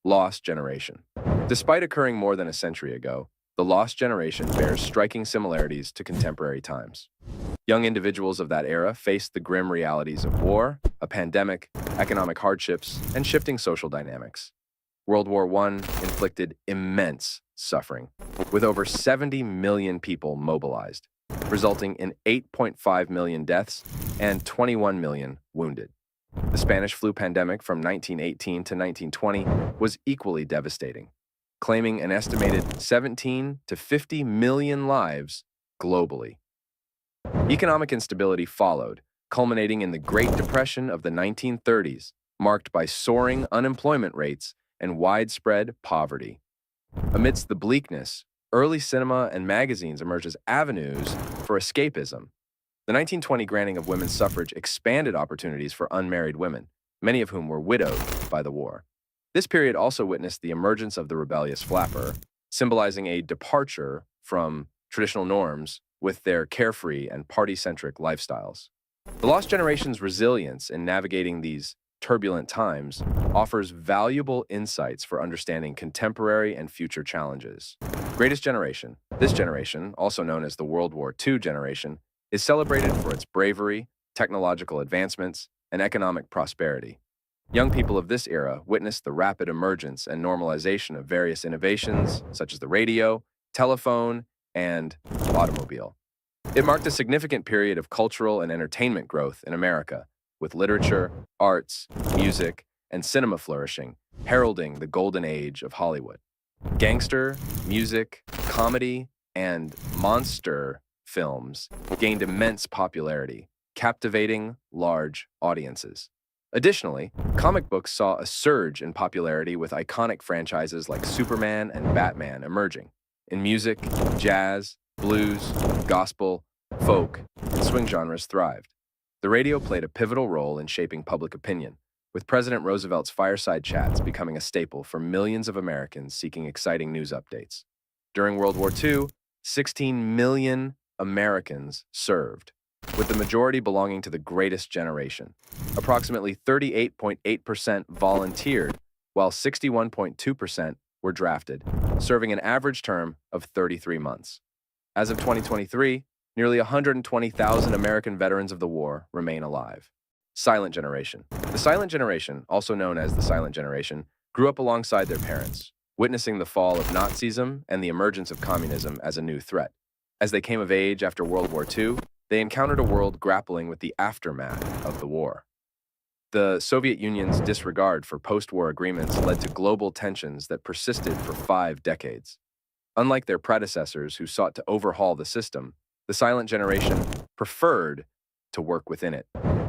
Lost generation. Despite occurring more than a century ago, the Lost generation bears striking similarities to contemporary times. Young individuals of that era faced the grim realities of war, a pandemic, economic hardships, and shifting social dynamics. World War I inflicted immense suffering, with over 70 million people mobilized, resulting in 8.5 million deaths and 21 million wounded. The Spanish flu pandemic from 1918 to 1920 was equally devastating, claiming an estimated 17 to 50 million lives globally. Economic instability followed, culminating in the Great Depression of the 1930s, marked by soaring unemployment rates and widespread poverty. Amidst the bleakness, early cinema and magazines emerged as avenues for escapism. The 1920 granting of women's suffrage expanded opportunities for unmarried women, many of whom were widowed by the war. This period also witnessed the emergence of the rebellious flapper, symbolizing a departure from traditional norms with their carefree and party-centric lifestyles. The Lost Generation's resilience in navigating these turbulent times offers valuable insights for understanding contemporary and future challenges. Greatest Generation. This generation, also known as the World War II generation, is celebrated for its bravery, technological advancements, and economic prosperity. Young people of this era witnessed the rapid emergence and normalization of various innovations, such as the radio, telephone, and automobile. It marked a significant period of cultural and entertainment growth in America, with literature, arts, music, and cinema flourishing, heralding the golden age of Hollywood. Gangster, music, comedy, and monster films gained immense popularity, captivating large audiences. Additionally, comic books saw a surge in popularity with iconic franchises like Superman and Batman emerging. In music, jazz, blues, gospel, folk, and swing genres thrived. The radio played a pivotal role in shaping public opinion, with President Roosevelt's fireside chats becoming a staple for millions of Americans seeking exciting news updates. During World War II, 16 million Americans served, with the majority belonging to the Greatest Generation. Approximately 38.8% volunteered, while 61.2% were drafted, serving an average term of 33 months. As of 2023, nearly 120,000 American veterans of the war remain alive. Silent Generation. The Silent Generation, also known as the Silent Generation, grew up alongside their parents, witnessing the fall of Nazism and the emergence of communism as a new threat. As they came of age after World War II, they encountered a world grappling with the aftermath of the war. The Soviet Union's disregard for post-war agreements led to global tensions that persisted for 5 decades. Unlike their predecessors who sought to overhaul the system, the Silent Generation preferred to work within it,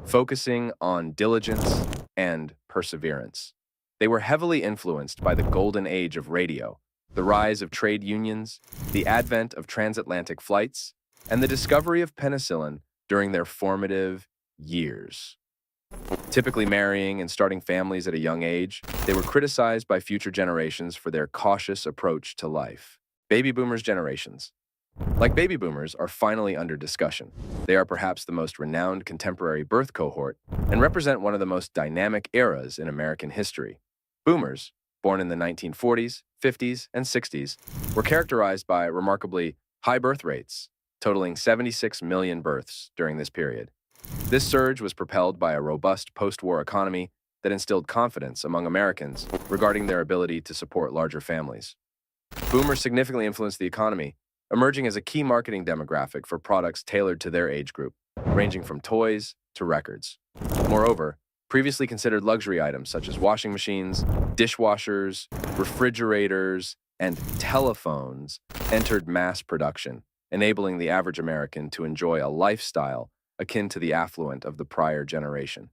focusing on diligence and perseverance. They were heavily influenced by the golden age of radio, the rise of trade unions, the advent of transatlantic flights, and the discovery of penicillin during their formative years. Typically marrying and starting families at a young age, they were criticized by future generations for their cautious approach to life. Baby Boomers generations. Like baby boomers are finally under discussion. They are perhaps the most renowned contemporary birth cohort and represent one of the most dynamic eras in American history. Boomers, born in the 1940s, 50s, and 60s, were characterized by remarkably high birth rates, totaling 76 million births during this period. This surge was propelled by a robust post-war economy that instilled confidence among Americans regarding their ability to support larger families. Boomers significantly influenced the economy, emerging as a key marketing demographic for products tailored to their age group, ranging from toys to records. Moreover, previously considered luxury items such as washing machines, dishwashers, refrigerators, and telephones entered mass production, enabling the average American to enjoy a lifestyle akin to the affluent of the prior generation.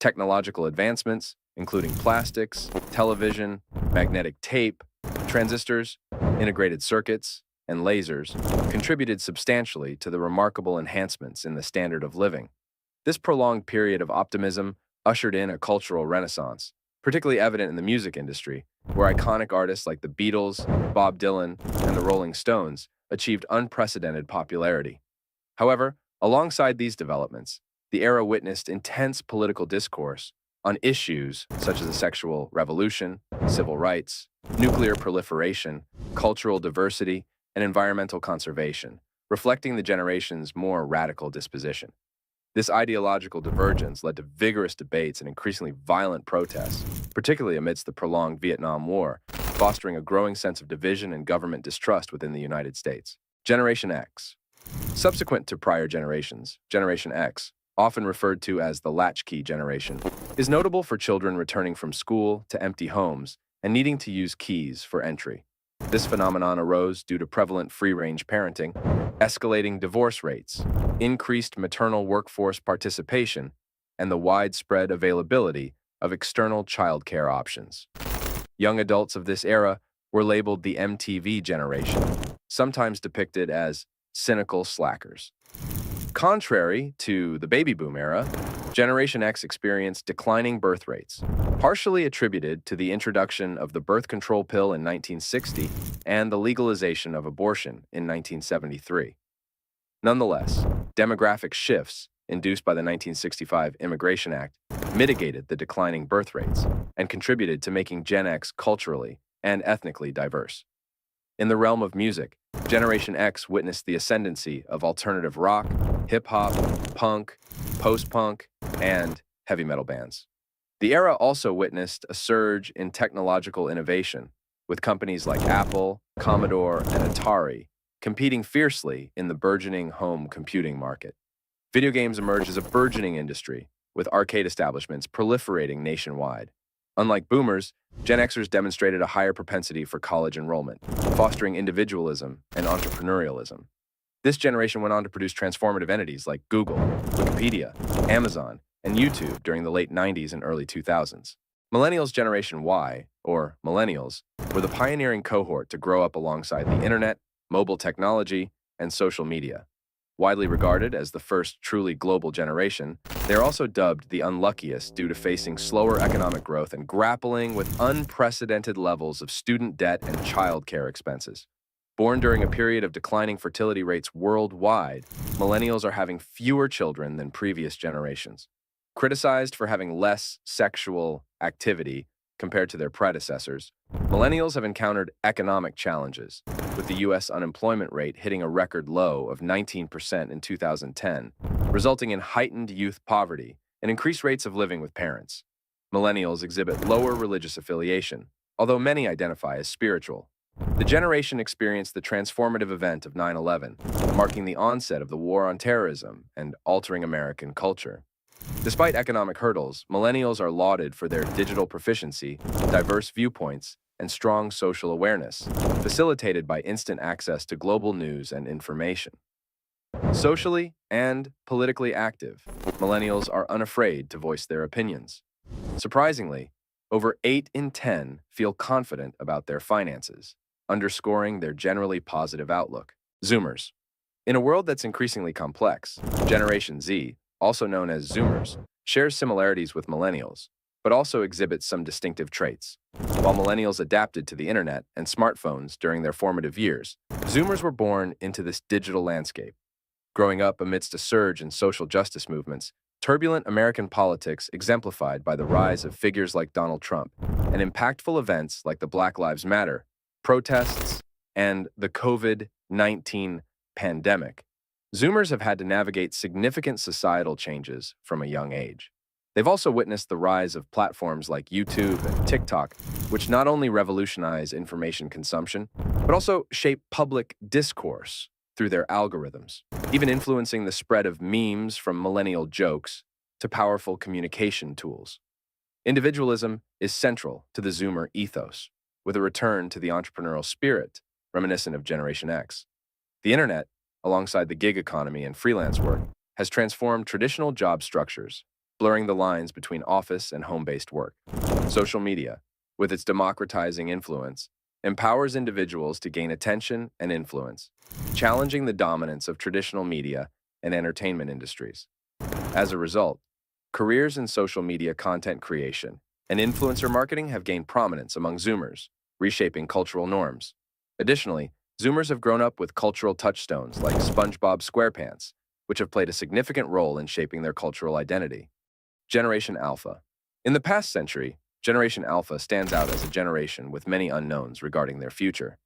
Technological advancements, including plastics, television, magnetic tape, transistors, integrated circuits, and lasers, contributed substantially to the remarkable enhancements in the standard of living. This prolonged period of optimism ushered in a cultural renaissance, particularly evident in the music industry, where iconic artists like the Beatles, Bob Dylan, and the Rolling Stones achieved unprecedented popularity. However, alongside these developments, the era witnessed intense political discourse on issues such as the sexual revolution, civil rights, nuclear proliferation, cultural diversity, and environmental conservation, reflecting the generation's more radical disposition. This ideological divergence led to vigorous debates and increasingly violent protests, particularly amidst the prolonged Vietnam War, fostering a growing sense of division and government distrust within the United States. Generation X. Subsequent to prior generations, Generation X, often referred to as the latchkey generation, is notable for children returning from school to empty homes and needing to use keys for entry. This phenomenon arose due to prevalent free-range parenting, escalating divorce rates, increased maternal workforce participation, and the widespread availability of external childcare options. Young adults of this era were labeled the MTV generation, sometimes depicted as cynical slackers. Contrary to the baby boom era, Generation X experienced declining birth rates, partially attributed to the introduction of the birth control pill in 1960 and the legalization of abortion in 1973. Nonetheless, demographic shifts induced by the 1965 Immigration Act mitigated the declining birth rates and contributed to making Gen X culturally and ethnically diverse. In the realm of music, Generation X witnessed the ascendancy of alternative rock, hip-hop, punk, post-punk, and heavy metal bands. The era also witnessed a surge in technological innovation, with companies like Apple, Commodore, and Atari competing fiercely in the burgeoning home computing market. Video games emerged as a burgeoning industry, with arcade establishments proliferating nationwide. Unlike boomers, Gen Xers demonstrated a higher propensity for college enrollment, fostering individualism and entrepreneurialism. This generation went on to produce transformative entities like Google, Wikipedia, Amazon, and YouTube during the late 90s and early 2000s. Millennials Generation Y, or Millennials, were the pioneering cohort to grow up alongside the internet, mobile technology, and social media. Widely regarded as the first truly global generation, they are also dubbed the unluckiest due to facing slower economic growth and grappling with unprecedented levels of student debt and childcare expenses. Born during a period of declining fertility rates worldwide, millennials are having fewer children than previous generations. Criticized for having less sexual activity compared to their predecessors, millennials have encountered economic challenges, with the U.S. unemployment rate hitting a record low of 19% in 2010, resulting in heightened youth poverty and increased rates of living with parents. Millennials exhibit lower religious affiliation, although many identify as spiritual. The generation experienced the transformative event of 9/11, marking the onset of the war on terrorism and altering American culture. Despite economic hurdles, millennials are lauded for their digital proficiency, diverse viewpoints, and strong social awareness, facilitated by instant access to global news and information. Socially and politically active, millennials are unafraid to voice their opinions. Surprisingly, over 8 in 10 feel confident about their finances, underscoring their generally positive outlook. Zoomers. In a world that's increasingly complex, Generation Z, also known as Zoomers, shares similarities with millennials, but also exhibits some distinctive traits. While millennials adapted to the internet and smartphones during their formative years, Zoomers were born into this digital landscape. Growing up amidst a surge in social justice movements, turbulent American politics exemplified by the rise of figures like Donald Trump, and impactful events like the Black Lives Matter, protests, and the COVID-19 pandemic, Zoomers have had to navigate significant societal changes from a young age. They've also witnessed the rise of platforms like YouTube and TikTok, which not only revolutionize information consumption, but also shape public discourse through their algorithms, even influencing the spread of memes from millennial jokes to powerful communication tools. Individualism is central to the Zoomer ethos, with a return to the entrepreneurial spirit reminiscent of Generation X. The internet, alongside the gig economy and freelance work, has transformed traditional job structures, blurring the lines between office and home-based work. Social media, with its democratizing influence, empowers individuals to gain attention and influence, challenging the dominance of traditional media and entertainment industries. As a result, careers in social media content creation and influencer marketing have gained prominence among Zoomers, reshaping cultural norms. Additionally, Zoomers have grown up with cultural touchstones like SpongeBob SquarePants, which have played a significant role in shaping their cultural identity. Generation Alpha. In the past century, Generation Alpha stands out as a generation with many unknowns regarding their future.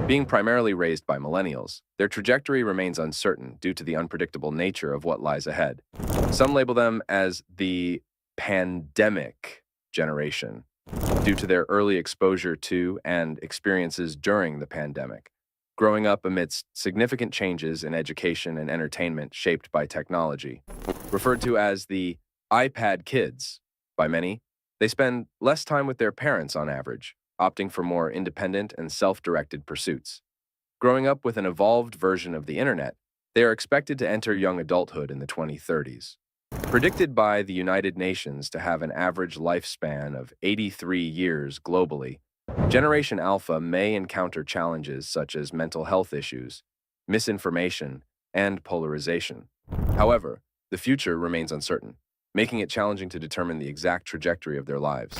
Being primarily raised by millennials, their trajectory remains uncertain due to the unpredictable nature of what lies ahead. Some label them as the pandemic generation due to their early exposure to and experiences during the pandemic, growing up amidst significant changes in education and entertainment shaped by technology. Referred to as the iPad kids by many, they spend less time with their parents on average, opting for more independent and self-directed pursuits. Growing up with an evolved version of the internet, they are expected to enter young adulthood in the 2030s. Predicted by the United Nations to have an average lifespan of 83 years globally, Generation Alpha may encounter challenges such as mental health issues, misinformation, and polarization. However, the future remains uncertain, making it challenging to determine the exact trajectory of their lives.